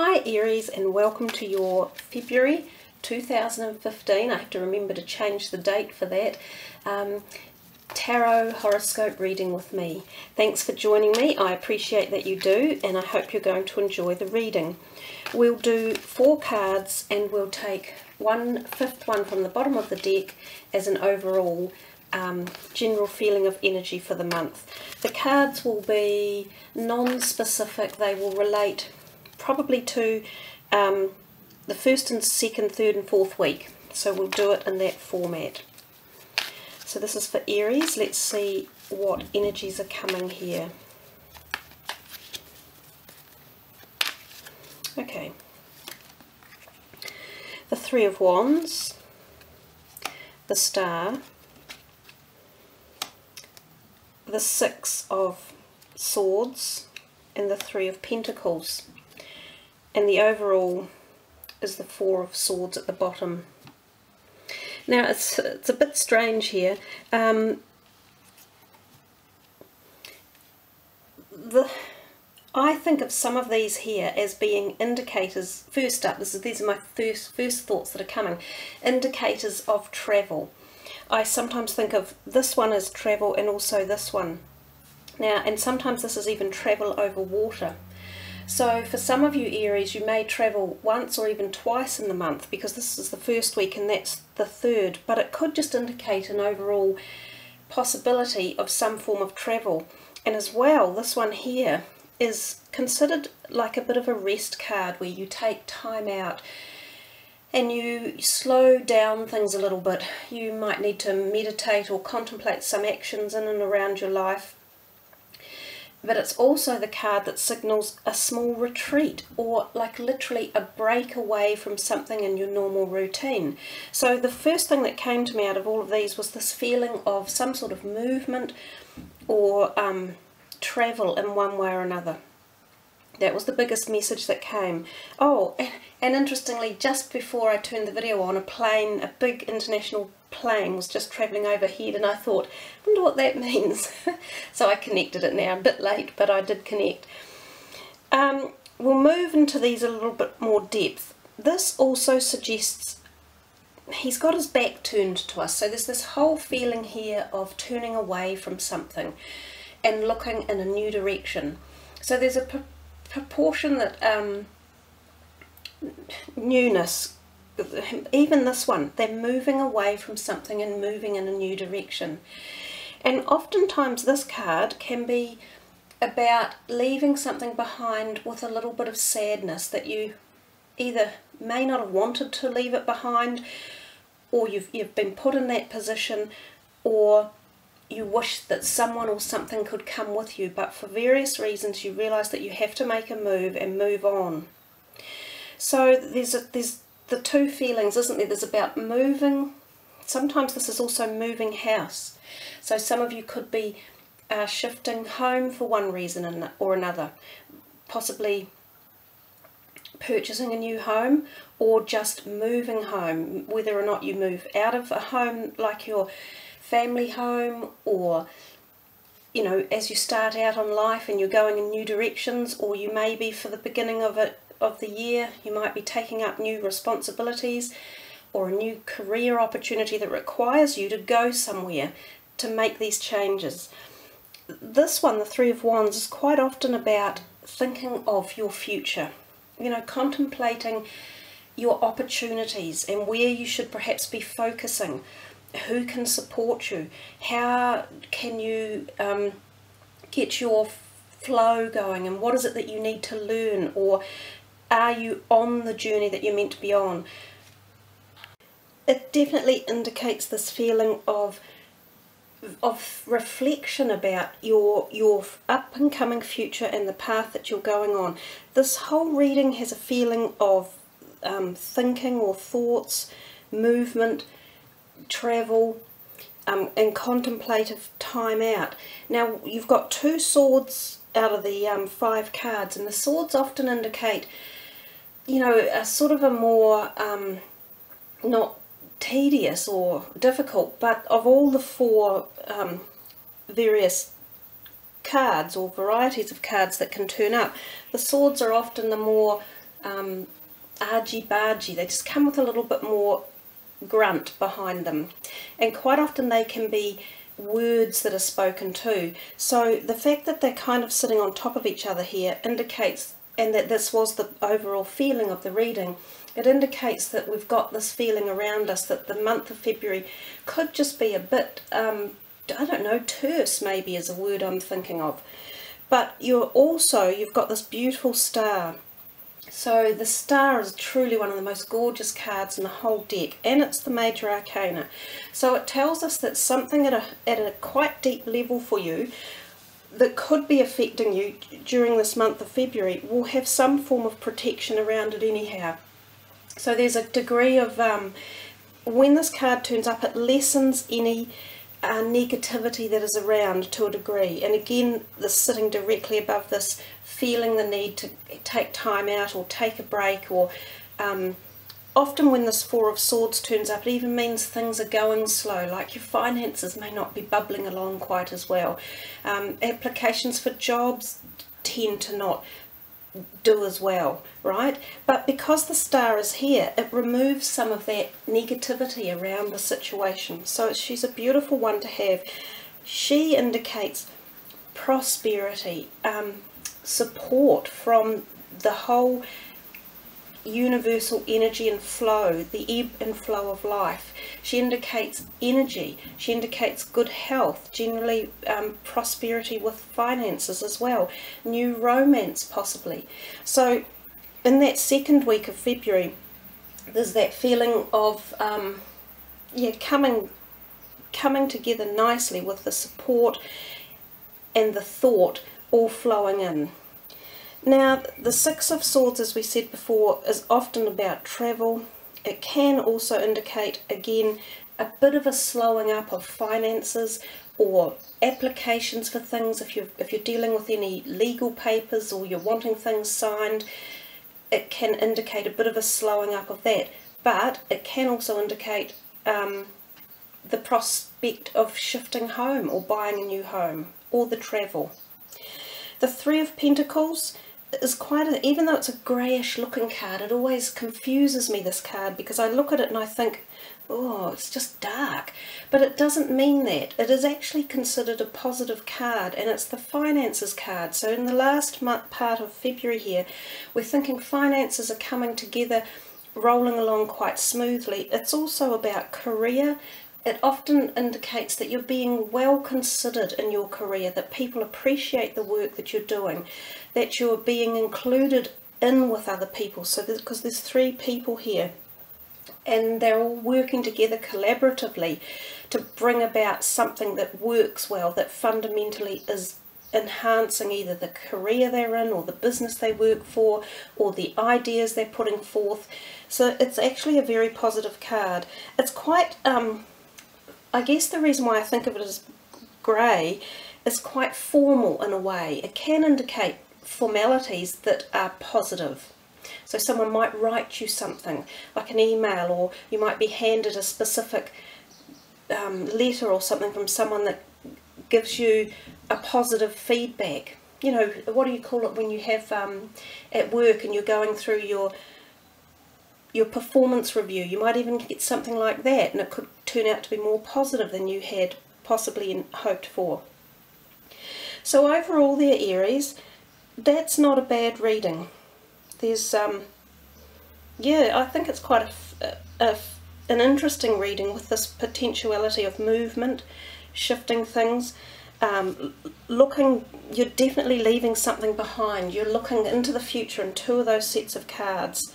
Hi Aries, and welcome to your February 2015. I have to remember to change the date for that. Tarot horoscope reading with me. Thanks for joining me. I appreciate that you do, and I hope you're going to enjoy the reading. We'll do 4 cards and we'll take one fifth one from the bottom of the deck as an overall general feeling of energy for the month. The cards will be non-specific. They will relate probably to the first and second, third and fourth week. So we'll do it in that format. So this is for Aries. Let's see what energies are coming here. Okay. The Three of Wands, the Star, the Six of Swords, and the Three of Pentacles. And the overall is the Four of Swords at the bottom. Now it's a bit strange here. I think of some of these here as being indicators. First up, these are my first thoughts that are coming. Indicators of travel. I sometimes think of this one as travel and also this one. Now, and sometimes this is even travel over water. So for some of you Aries, you may travel once or even twice in the month, because this is the first week and that's the third, but it could just indicate an overall possibility of some form of travel. And as well, this one here is considered like a bit of a rest card, where you take time out and you slow down things a little bit. You might need to meditate or contemplate some actions in and around your life. But it's also the card that signals a small retreat, or like literally a break away from something in your normal routine. So the first thing that came to me out of all of these was this feeling of some sort of movement or travel in one way or another. That was the biggest message that came. Oh, and interestingly, just before I turned the video on, a big international plane was just travelling overhead, and I thought, I wonder what that means. So I connected it now, a bit late, but I did connect. We'll move into these a little bit more depth. This also suggests he's got his back turned to us. So there's this whole feeling here of turning away from something and looking in a new direction. So there's a proportion that newness. Even this one, they're moving away from something and moving in a new direction. And oftentimes this card can be about leaving something behind with a little bit of sadness, that you either may not have wanted to leave it behind, or you've been put in that position, or you wish that someone or something could come with you, but for various reasons you realise that you have to make a move and move on. So there's the two feelings, isn't there? There's about moving. Sometimes this is also moving house. So some of you could be shifting home for one reason or another, possibly purchasing a new home, or just moving home, whether or not you move out of a home like your family home, or you know, as you start out on life and you're going in new directions, or you may be for the beginning of the year, you might be taking up new responsibilities or a new career opportunity that requires you to go somewhere to make these changes. This one, the Three of Wands, is quite often about thinking of your future, you know, contemplating your opportunities and where you should perhaps be focusing, who can support you, how can you get your flow going, and what is it that you need to learn, or are you on the journey that you're meant to be on? It definitely indicates this feeling of reflection about your up and coming future and the path that you're going on. This whole reading has a feeling of thinking or thoughts, movement, travel, and contemplative time out. Now you've got 2 swords out of the 5 cards, and the swords often indicate, you know, a sort of a more not tedious or difficult, but of all the 4 various cards or varieties of cards that can turn up, the swords are often the more argy-bargy. They just come with a little bit more grunt behind them, and quite often they can be words that are spoken too. So the fact that they're kind of sitting on top of each other here indicates, and that this was the overall feeling of the reading, it indicates that we've got this feeling around us that the month of February could just be a bit, I don't know, terse maybe is a word I'm thinking of. But you've got this beautiful star. So the star is truly one of the most gorgeous cards in the whole deck, and it's the major arcana. So it tells us that something at a quite deep level for you that could be affecting you during this month of February will have some form of protection around it anyhow. So there's a degree of, when this card turns up, it lessens any negativity that is around to a degree. And again, this sitting directly above this, feeling the need to take time out or take a break, or often when this Four of Swords turns up, it even means things are going slow, like your finances may not be bubbling along quite as well. Applications for jobs tend to not do as well, right? But because the star is here, it removes some of that negativity around the situation. So she's a beautiful one to have. She indicates prosperity, support from the whole universal energy and flow, the ebb and flow of life. She indicates energy, she indicates good health, generally prosperity with finances as well, new romance possibly. So in that second week of February, there's that feeling of coming together nicely with the support and the thought all flowing in. Now, the Six of Swords, as we said before, is often about travel. It can also indicate, again, a bit of a slowing up of finances or applications for things. If you're dealing with any legal papers or you're wanting things signed, it can indicate a bit of a slowing up of that. But it can also indicate the prospect of shifting home or buying a new home, or the travel. The Three of Pentacles is even though it's a greyish looking card, it always confuses me, this card, because I look at it and I think, oh, it's just dark. But it doesn't mean that. It is actually considered a positive card, and it's the finances card. So in the last part of February here, we're thinking finances are coming together, rolling along quite smoothly. It's also about career. It often indicates that you're being well considered in your career, that people appreciate the work that you're doing, that you're being included in with other people. So because there's three people here, and they're all working together collaboratively to bring about something that works well, that fundamentally is enhancing either the career they're in, or the business they work for, or the ideas they're putting forth. So it's actually a very positive card. It's quite I guess the reason why I think of it as grey is quite formal in a way. It can indicate formalities that are positive. So someone might write you something, like an email, or you might be handed a specific letter or something from someone that gives you a positive feedback. You know, what do you call it when you have at work and you're going through your performance review? You might even get something like that, and it could turn out to be more positive than you had possibly hoped for. So overall there, Aries, that's not a bad reading. There's yeah, I think it's quite an interesting reading, with this potentiality of movement, shifting things, you're definitely leaving something behind. You're looking into the future in two of those sets of cards,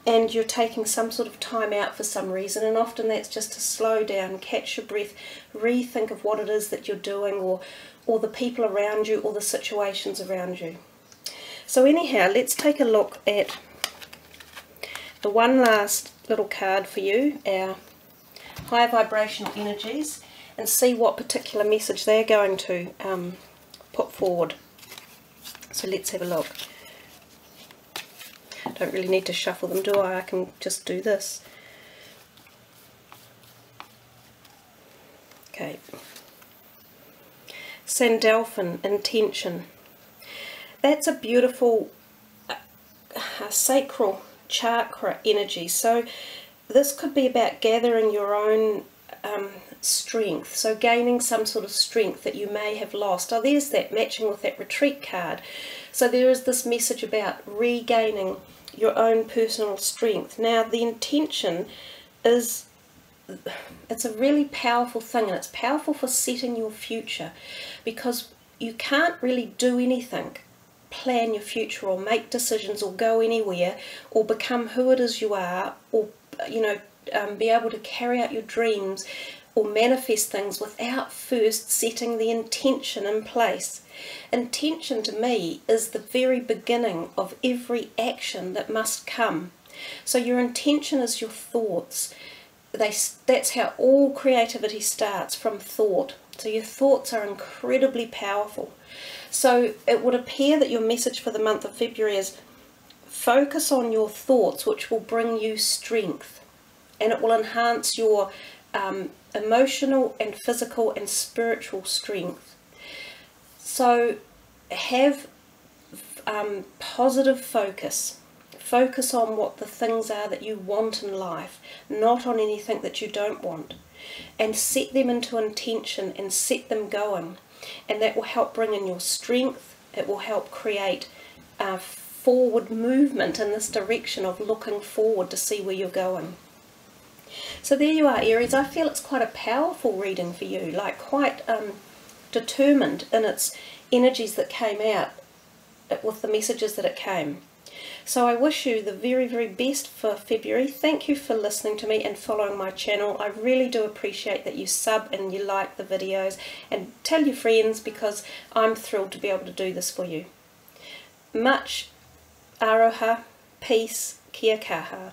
and you're taking some sort of time out for some reason, and often that's just to slow down, catch your breath, rethink of what it is that you're doing, or the people around you, or the situations around you. So anyhow, let's take a look at the one last little card for you, our high vibrational energies, and see what particular message they're going to put forward. So let's have a look. Don't really need to shuffle them, do I? I can just do this. Okay. Sandalphon, intention. That's a beautiful sacral chakra energy. So this could be about gathering your own strength, so gaining some sort of strength that you may have lost. Oh, there's that, matching with that retreat card. So there is this message about regaining your own personal strength. Now the intention is, it's a really powerful thing, and it's powerful for setting your future, because you can't really do anything, plan your future or make decisions or go anywhere or become who it is you are, or be able to carry out your dreams or manifest things without first setting the intention in place. Intention to me is the very beginning of every action that must come. So your intention is your thoughts. That's how all creativity starts, from thought. So your thoughts are incredibly powerful. So it would appear that your message for the month of February is focus on your thoughts, which will bring you strength, and it will enhance your emotional and physical and spiritual strength. So have positive focus. Focus on what the things are that you want in life, not on anything that you don't want, and set them into intention and set them going, and that will help bring in your strength. It will help create forward movement in this direction of looking forward to see where you're going. So there you are, Aries. I feel it's quite a powerful reading for you, like quite determined in its energies that came out with the messages that it came. So I wish you the very, very best for February. Thank you for listening to me and following my channel. I really do appreciate that you sub and you like the videos, and tell your friends, because I'm thrilled to be able to do this for you. Much aroha, peace, kia kaha.